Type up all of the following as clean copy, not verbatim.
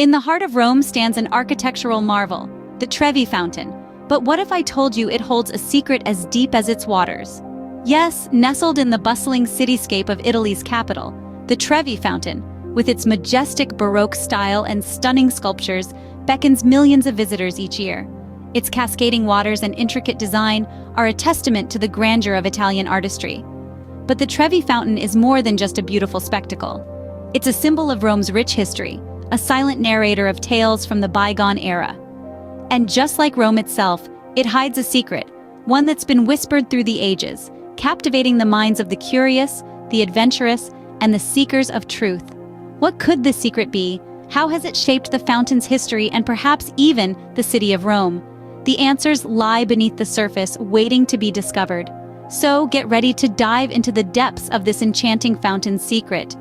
In the heart of Rome stands an architectural marvel, the Trevi Fountain. But what if I told you it holds a secret as deep as its waters? Yes, nestled in the bustling cityscape of Italy's capital, the Trevi Fountain, with its majestic Baroque style and stunning sculptures, beckons millions of visitors each year. Its cascading waters and intricate design are a testament to the grandeur of Italian artistry. But the Trevi Fountain is more than just a beautiful spectacle. It's a symbol of Rome's rich history, a silent narrator of tales from the bygone era. And just like Rome itself, it hides a secret, one that's been whispered through the ages, captivating the minds of the curious, the adventurous, and the seekers of truth. What could this secret be? How has it shaped the fountain's history and perhaps even the city of Rome? The answers lie beneath the surface, waiting to be discovered. So get ready to dive into the depths of this enchanting fountain's secret.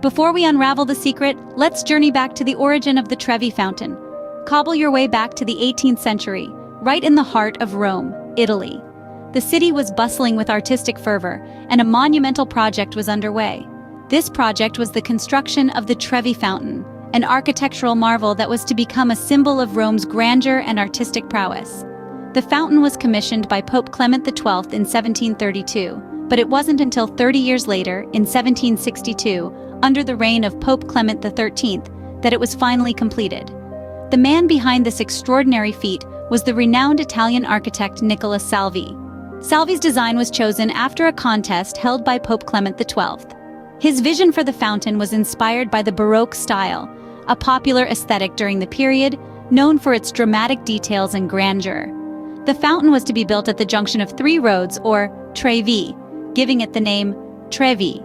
Before we unravel the secret, let's journey back to the origin of the Trevi Fountain. Cobble your way back to the 18th century, right in the heart of Rome, Italy. The city was bustling with artistic fervor, and a monumental project was underway. This project was the construction of the Trevi Fountain, an architectural marvel that was to become a symbol of Rome's grandeur and artistic prowess. The fountain was commissioned by Pope Clement XII in 1732, but it wasn't until 30 years later, in 1762, under the reign of Pope Clement XIII, that it was finally completed. The man behind this extraordinary feat was the renowned Italian architect Nicola Salvi. Salvi's design was chosen after a contest held by Pope Clement XII. His vision for the fountain was inspired by the Baroque style, a popular aesthetic during the period, known for its dramatic details and grandeur. The fountain was to be built at the junction of three roads, or Trevi, giving it the name Trevi.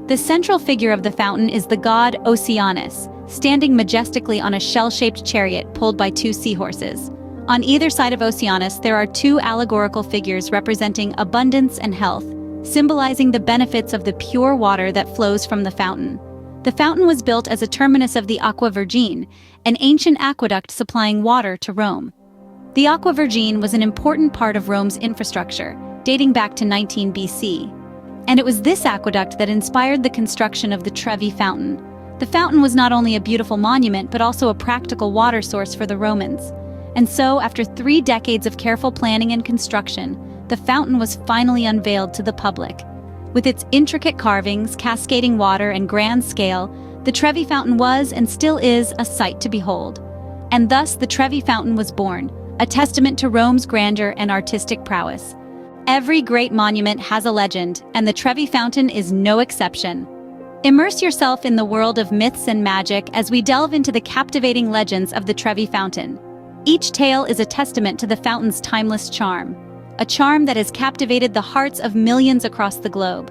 The central figure of the fountain is the god Oceanus, standing majestically on a shell-shaped chariot pulled by two seahorses. On either side of Oceanus, there are two allegorical figures representing abundance and health, symbolizing the benefits of the pure water that flows from the fountain. The fountain was built as a terminus of the Aqua Vergine, an ancient aqueduct supplying water to Rome. The Aqua Vergine was an important part of Rome's infrastructure, dating back to 19 BC. And it was this aqueduct that inspired the construction of the Trevi Fountain. The fountain was not only a beautiful monument, but also a practical water source for the Romans. And so, after 3 decades of careful planning and construction, the fountain was finally unveiled to the public. With its intricate carvings, cascading water, and grand scale, the Trevi Fountain was, and still is, a sight to behold. And thus the Trevi Fountain was born, a testament to Rome's grandeur and artistic prowess. Every great monument has a legend, and the Trevi Fountain is no exception. Immerse yourself in the world of myths and magic as we delve into the captivating legends of the Trevi Fountain. Each tale is a testament to the fountain's timeless charm, a charm that has captivated the hearts of millions across the globe.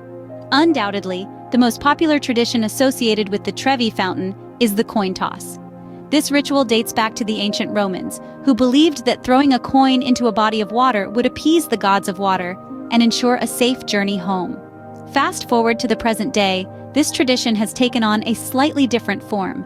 Undoubtedly, the most popular tradition associated with the Trevi Fountain is the coin toss. This ritual dates back to the ancient Romans, who believed that throwing a coin into a body of water would appease the gods of water and ensure a safe journey home. Fast forward to the present day, this tradition has taken on a slightly different form.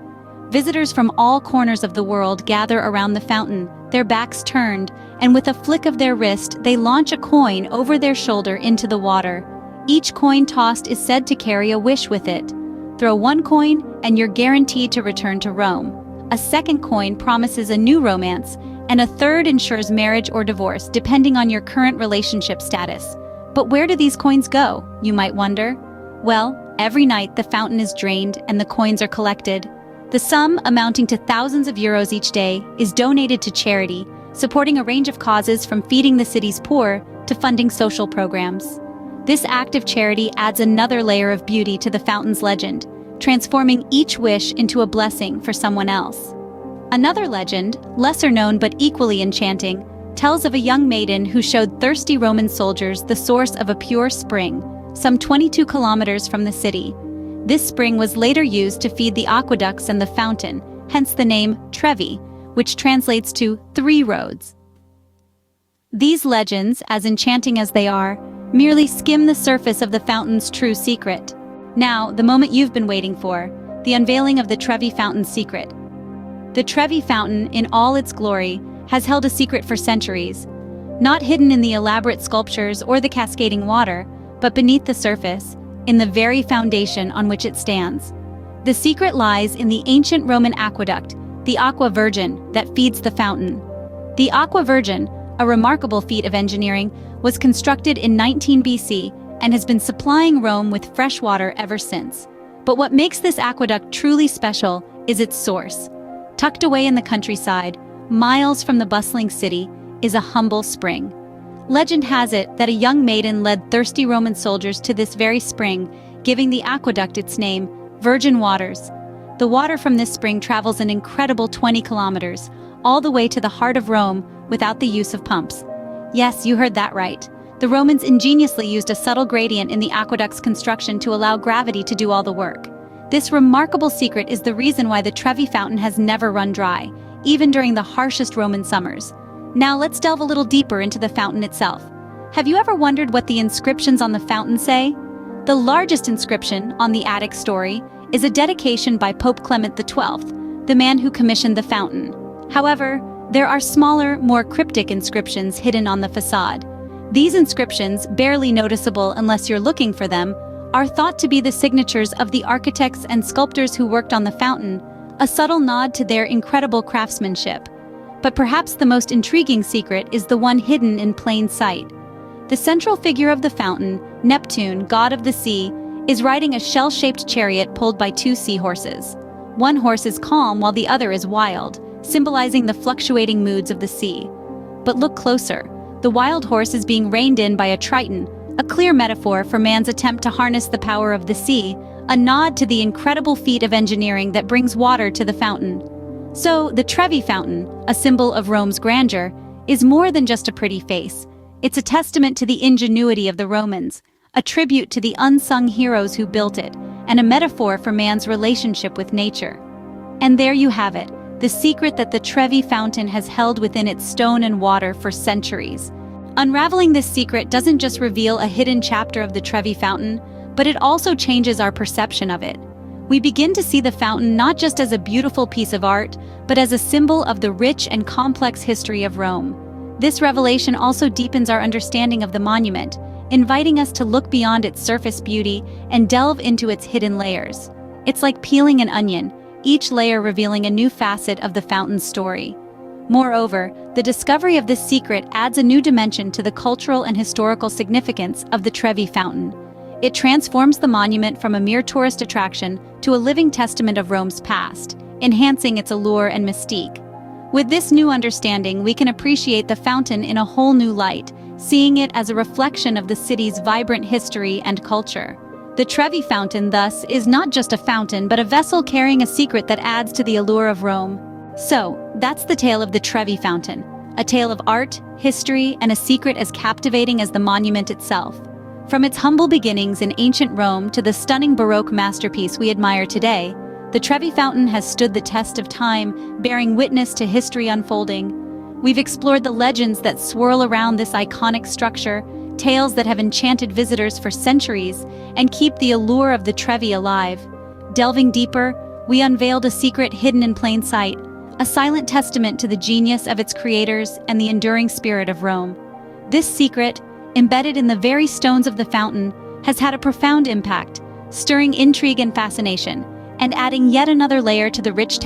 Visitors from all corners of the world gather around the fountain, their backs turned, and with a flick of their wrist, they launch a coin over their shoulder into the water. Each coin tossed is said to carry a wish with it. Throw one coin, and you're guaranteed to return to Rome. A second coin promises a new romance, and a third ensures marriage or divorce, depending on your current relationship status. But where do these coins go, you might wonder? Well, every night the fountain is drained and the coins are collected. The sum, amounting to thousands of euros each day, is donated to charity, supporting a range of causes from feeding the city's poor to funding social programs. This act of charity adds another layer of beauty to the fountain's legend, transforming each wish into a blessing for someone else. Another legend, lesser known but equally enchanting, tells of a young maiden who showed thirsty Roman soldiers the source of a pure spring, some 22 kilometers from the city. This spring was later used to feed the aqueducts and the fountain, hence the name Trevi, which translates to 3 roads. These legends, as enchanting as they are, merely skim the surface of the fountain's true secret. Now, the moment you've been waiting for, the unveiling of the Trevi Fountain's secret. The Trevi Fountain, in all its glory, has held a secret for centuries, not hidden in the elaborate sculptures or the cascading water, but beneath the surface, in the very foundation on which it stands. The secret lies in the ancient Roman aqueduct, the Aqua Virgin that feeds the fountain. The Aqua Virgin, a remarkable feat of engineering, was constructed in 19 BC and has been supplying Rome with fresh water ever since. But what makes this aqueduct truly special is its source. Tucked away in the countryside, miles from the bustling city, is a humble spring. Legend has it that a young maiden led thirsty Roman soldiers to this very spring, giving the aqueduct its name, Virgin Waters. The water from this spring travels an incredible 20 kilometers, all the way to the heart of Rome, without the use of pumps. Yes, you heard that right. The Romans ingeniously used a subtle gradient in the aqueduct's construction to allow gravity to do all the work. This remarkable secret is the reason why the Trevi Fountain has never run dry, even during the harshest Roman summers. Now let's delve a little deeper into the fountain itself. Have you ever wondered what the inscriptions on the fountain say? The largest inscription on the attic story is a dedication by Pope Clement XII, the man who commissioned the fountain. However, there are smaller, more cryptic inscriptions hidden on the facade. These inscriptions, barely noticeable unless you're looking for them, are thought to be the signatures of the architects and sculptors who worked on the fountain, a subtle nod to their incredible craftsmanship. But perhaps the most intriguing secret is the one hidden in plain sight. The central figure of the fountain, Neptune, god of the sea, is riding a shell-shaped chariot pulled by two seahorses. One horse is calm while the other is wild, symbolizing the fluctuating moods of the sea. But look closer. The wild horse is being reined in by a triton, a clear metaphor for man's attempt to harness the power of the sea, a nod to the incredible feat of engineering that brings water to the fountain. So, the Trevi Fountain, a symbol of Rome's grandeur, is more than just a pretty face. It's a testament to the ingenuity of the Romans, a tribute to the unsung heroes who built it, and a metaphor for man's relationship with nature. And there you have it, the secret that the Trevi Fountain has held within its stone and water for centuries. Unraveling this secret doesn't just reveal a hidden chapter of the Trevi Fountain, but it also changes our perception of it. We begin to see the fountain not just as a beautiful piece of art, but as a symbol of the rich and complex history of Rome. This revelation also deepens our understanding of the monument, inviting us to look beyond its surface beauty and delve into its hidden layers. It's like peeling an onion, each layer revealing a new facet of the fountain's story. Moreover, the discovery of this secret adds a new dimension to the cultural and historical significance of the Trevi Fountain. It transforms the monument from a mere tourist attraction to a living testament of Rome's past, enhancing its allure and mystique. With this new understanding, we can appreciate the fountain in a whole new light, seeing it as a reflection of the city's vibrant history and culture. The Trevi Fountain, thus, is not just a fountain but a vessel carrying a secret that adds to the allure of Rome. So, that's the tale of the Trevi Fountain, a tale of art, history, and a secret as captivating as the monument itself. From its humble beginnings in ancient Rome to the stunning Baroque masterpiece we admire today, the Trevi Fountain has stood the test of time, bearing witness to history unfolding. We've explored the legends that swirl around this iconic structure, tales that have enchanted visitors for centuries and keep the allure of the Trevi alive. Delving deeper, we unveiled a secret hidden in plain sight, a silent testament to the genius of its creators and the enduring spirit of Rome. This secret, embedded in the very stones of the fountain, has had a profound impact, stirring intrigue and fascination, and adding yet another layer to the rich